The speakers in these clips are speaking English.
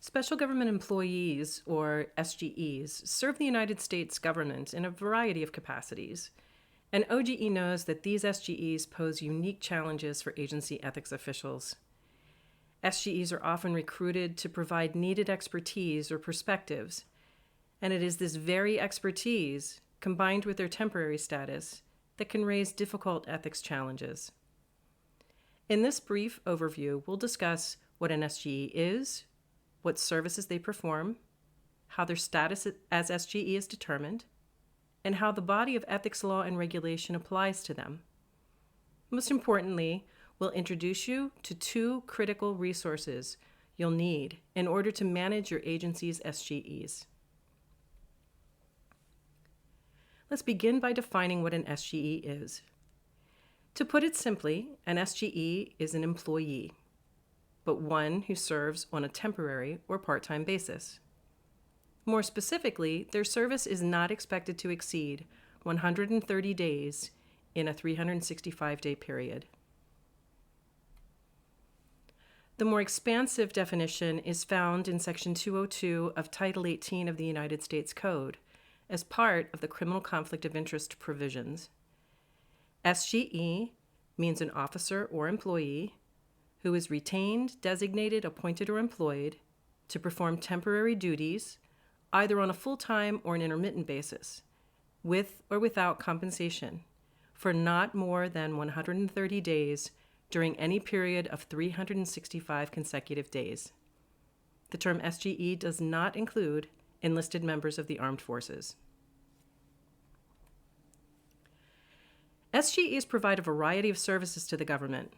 Special government employees, or SGEs, serve the United States government in a variety of capacities, and OGE knows that these SGEs pose unique challenges for agency ethics officials. SGEs are often recruited to provide needed expertise or perspectives, and it is this very expertise, combined with their temporary status, that can raise difficult ethics challenges. In this brief overview, we'll discuss what an SGE is, what services they perform, how their status as SGE is determined, and how the body of ethics law and regulation applies to them. Most importantly, we'll introduce you to two critical resources you'll need in order to manage your agency's SGEs. Let's begin by defining what an SGE is. To put it simply, an SGE is an employee, but one who serves on a temporary or part-time basis. More specifically, their service is not expected to exceed 130 days in a 365-day period. The more expansive definition is found in Section 202 of Title 18 of the United States Code as part of the criminal conflict of interest provisions. SGE means an officer or employee who is retained, designated, appointed, or employed to perform temporary duties, either on a full-time or an intermittent basis, with or without compensation, for not more than 130 days during any period of 365 consecutive days. The term SGE does not include enlisted members of the armed forces. SGEs provide a variety of services to the government.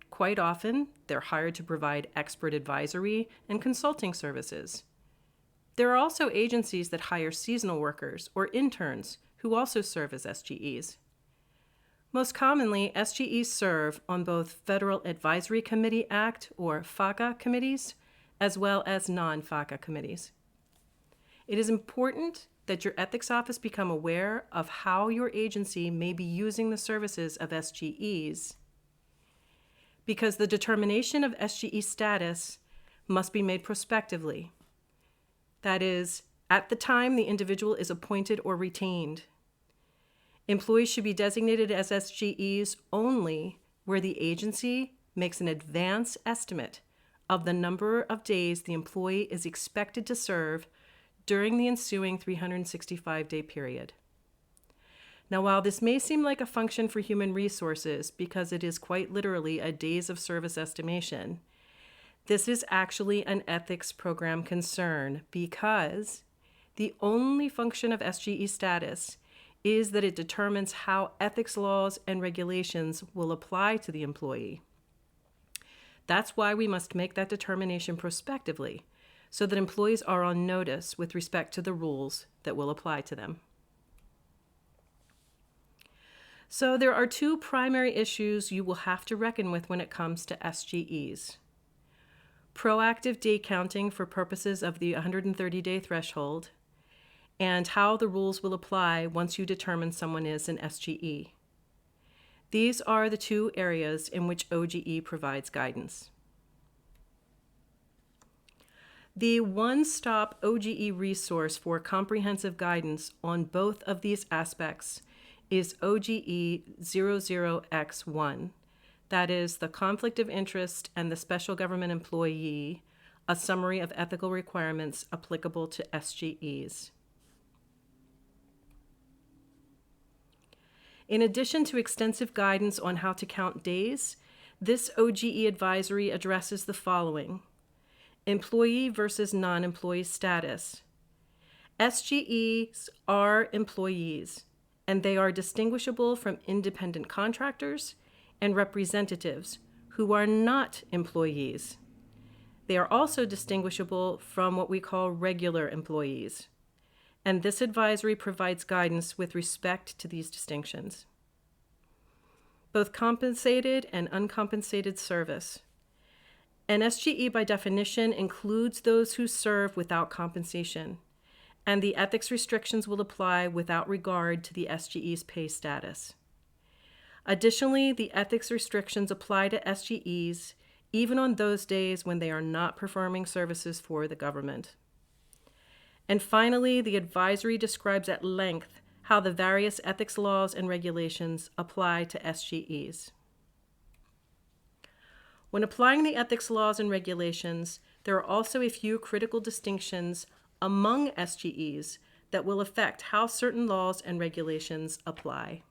Quite often, they're hired to provide expert advisory and consulting services. There are also agencies that hire seasonal workers or interns who also serve as SGEs. Most commonly, SGEs serve on both Federal Advisory Committee Act, or FACA committees, as well as non-FACA committees. It is important that your ethics office become aware of how your agency may be using the services of SGEs, because the determination of SGE status must be made prospectively. That is, at the time the individual is appointed or retained. Employees should be designated as SGEs only where the agency makes an advance estimate of the number of days the employee is expected to serve during the ensuing 365-day period. Now, while this may seem like a function for human resources because it is quite literally a days of service estimation, this is actually an ethics program concern because the only function of SGE status is that it determines how ethics laws and regulations will apply to the employee. That's why we must make that determination prospectively, so that employees are on notice with respect to the rules that will apply to them. So there are two primary issues you will have to reckon with when it comes to SGEs. Proactive day counting for purposes of the 130-day threshold, and how the rules will apply once you determine someone is an SGE. These are the two areas in which OGE provides guidance. The one-stop OGE resource for comprehensive guidance on both of these aspects is OGE 00X1. That is the Conflict of Interest and the Special Government Employee, a summary of ethical requirements applicable to SGEs. In addition to extensive guidance on how to count days, this OGE advisory addresses the following: employee versus non-employee status. SGEs are employees, and they are distinguishable from independent contractors and representatives who are not employees. They are also distinguishable from what we call regular employees, and this advisory provides guidance with respect to these distinctions. Both compensated and uncompensated service. An SGE, by definition, includes those who serve without compensation, and the ethics restrictions will apply without regard to the SGE's pay status. Additionally, the ethics restrictions apply to SGEs even on those days when they are not performing services for the government. And finally, the advisory describes at length how the various ethics laws and regulations apply to SGEs. When applying the ethics laws and regulations, there are also a few critical distinctions among SGEs that will affect how certain laws and regulations apply.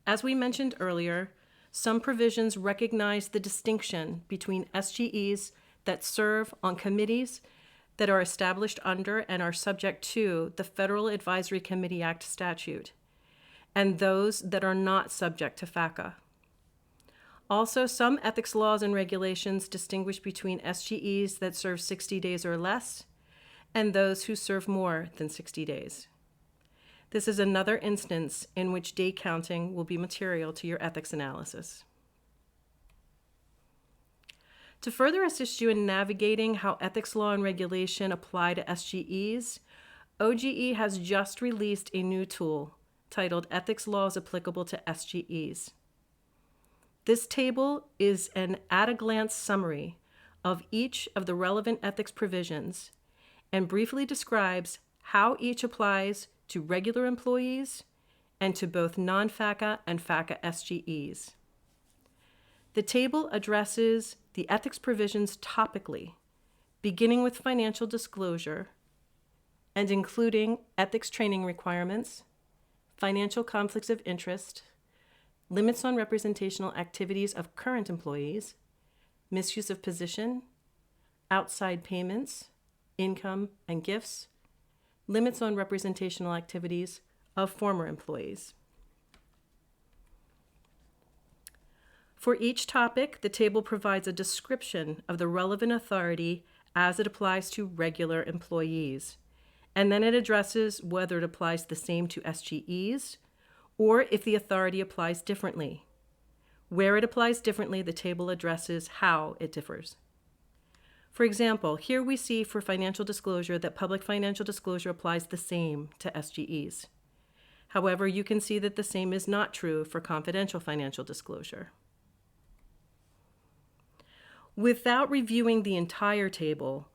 As we mentioned earlier, some provisions recognize the distinction between SGEs that serve on committees that are established under and are subject to the Federal Advisory Committee Act statute, and those that are not subject to FACA. Also, some ethics laws and regulations distinguish between SGEs that serve 60 days or less and those who serve more than 60 days. This is another instance in which day counting will be material to your ethics analysis. To further assist you in navigating how ethics law and regulation apply to SGEs, OGE has just released a new tool titled Ethics Laws Applicable to SGEs. This table is an at-a-glance summary of each of the relevant ethics provisions and briefly describes how each applies to regular employees and to both non-FACA and FACA SGEs. The table addresses the ethics provisions topically, beginning with financial disclosure and including ethics training requirements, financial conflicts of interest, limits on representational activities of current employees, misuse of position, outside payments, income and gifts, limits on representational activities of former employees. For each topic, the table provides a description of the relevant authority as it applies to regular employees, and then it addresses whether it applies the same to SGEs or if the authority applies differently. Where it applies differently, the table addresses how it differs. For example, here we see for financial disclosure that public financial disclosure applies the same to SGEs. However, you can see that the same is not true for confidential financial disclosure. Without reviewing the entire table,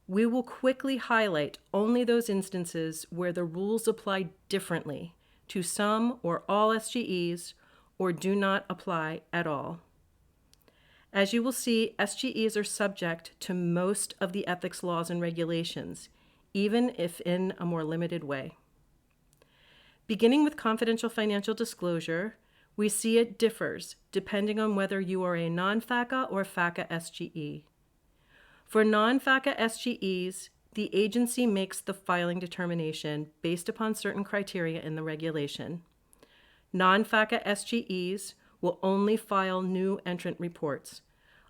we will quickly highlight only those instances where the rules apply differently to some or all SGEs or do not apply at all. As you will see, SGEs are subject to most of the ethics laws and regulations, even if in a more limited way. Beginning with confidential financial disclosure, we see it differs depending on whether you are a non-FACA or FACA SGE. For non-FACA SGEs, the agency makes the filing determination based upon certain criteria in the regulation. Non-FACA SGEs will only file new entrant reports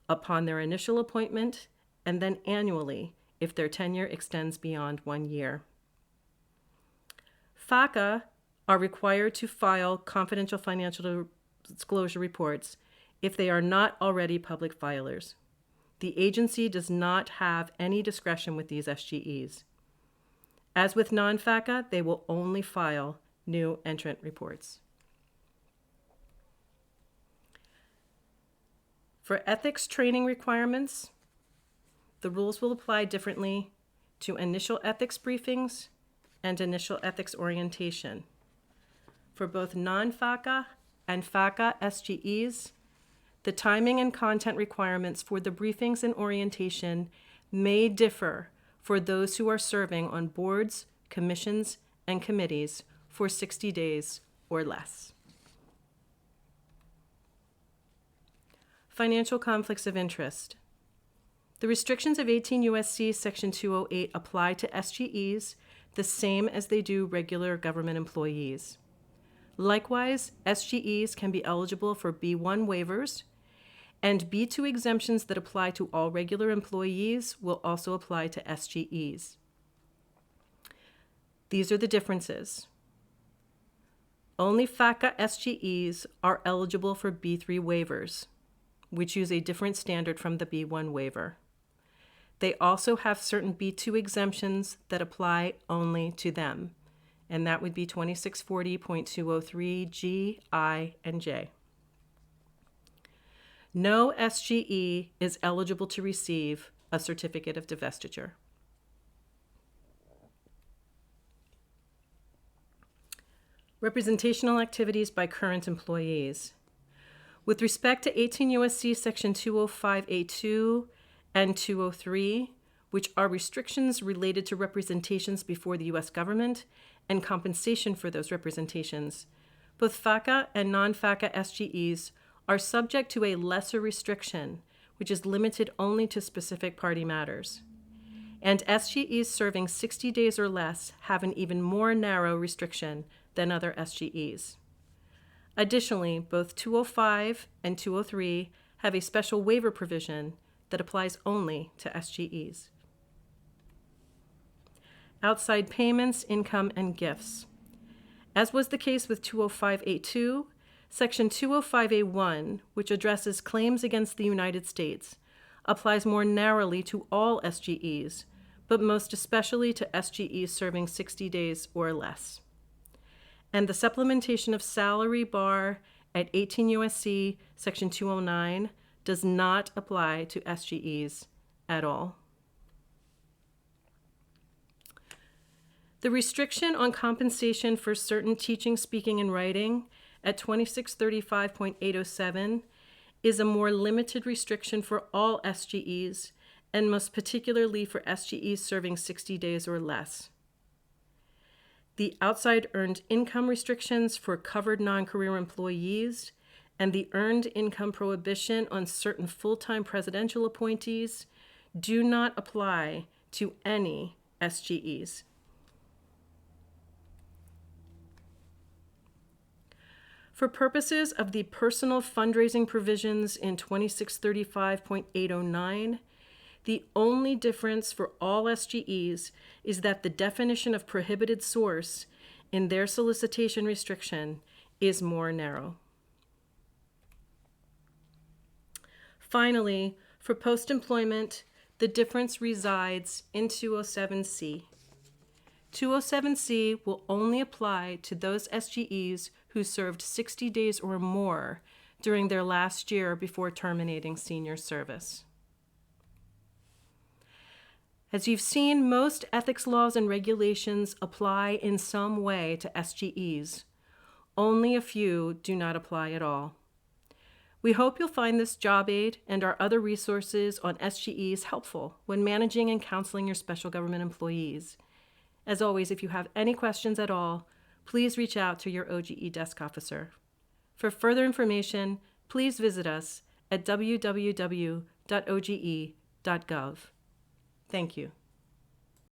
upon their initial appointment and then annually if their tenure extends beyond 1 year. FACA are required to file confidential financial disclosure reports if they are not already public filers. The agency does not have any discretion with these SGEs. As with non-FACA, they will only file new entrant reports. For ethics training requirements, the rules will apply differently to initial ethics briefings and initial ethics orientation. For both non-FACA and FACA SGEs, the timing and content requirements for the briefings and orientation may differ for those who are serving on boards, commissions, and committees for 60 days or less. Financial conflicts of interest. The restrictions of 18 U.S.C. Section 208 apply to SGEs the same as they do regular government employees. Likewise, SGEs can be eligible for B1 waivers, and B2 exemptions that apply to all regular employees will also apply to SGEs. These are the differences. Only FACA SGEs are eligible for B3 waivers, which use a different standard from the B1 waiver. They also have certain B2 exemptions that apply only to them, and that would be 2640.203 G, I, and J. No SGE is eligible to receive a certificate of divestiture. Representational activities by current employees. With respect to 18 U.S.C. Section 205A2 and 203, which are restrictions related to representations before the U.S. government and compensation for those representations, both FACA and non-FACA SGEs are subject to a lesser restriction, which is limited only to specific party matters. And SGEs serving 60 days or less have an even more narrow restriction than other SGEs. Additionally, both 205 and 203 have a special waiver provision that applies only to SGEs. Outside payments, income, and gifts. As was the case with 205A2, Section 205A1, which addresses claims against the United States, applies more narrowly to all SGEs, but most especially to SGEs serving 60 days or less. And the supplementation of salary bar at 18 U.S.C. Section 209 does not apply to SGEs at all. The restriction on compensation for certain teaching, speaking, and writing at 2635.807 is a more limited restriction for all SGEs, and most particularly for SGEs serving 60 days or less. The outside earned income restrictions for covered non-career employees and the earned income prohibition on certain full-time presidential appointees do not apply to any SGEs. For purposes of the personal fundraising provisions in 2635.809, the only difference for all SGEs is that the definition of prohibited source in their solicitation restriction is more narrow. Finally, for post-employment, the difference resides in 207C. 207C will only apply to those SGEs who served 60 days or more during their last year before terminating senior service. As you've seen, most ethics laws and regulations apply in some way to SGEs. Only a few do not apply at all. We hope you'll find this job aid and our other resources on SGEs helpful when managing and counseling your special government employees. As always, if you have any questions at all, please reach out to your OGE desk officer. For further information, please visit us at www.oge.gov. Thank you.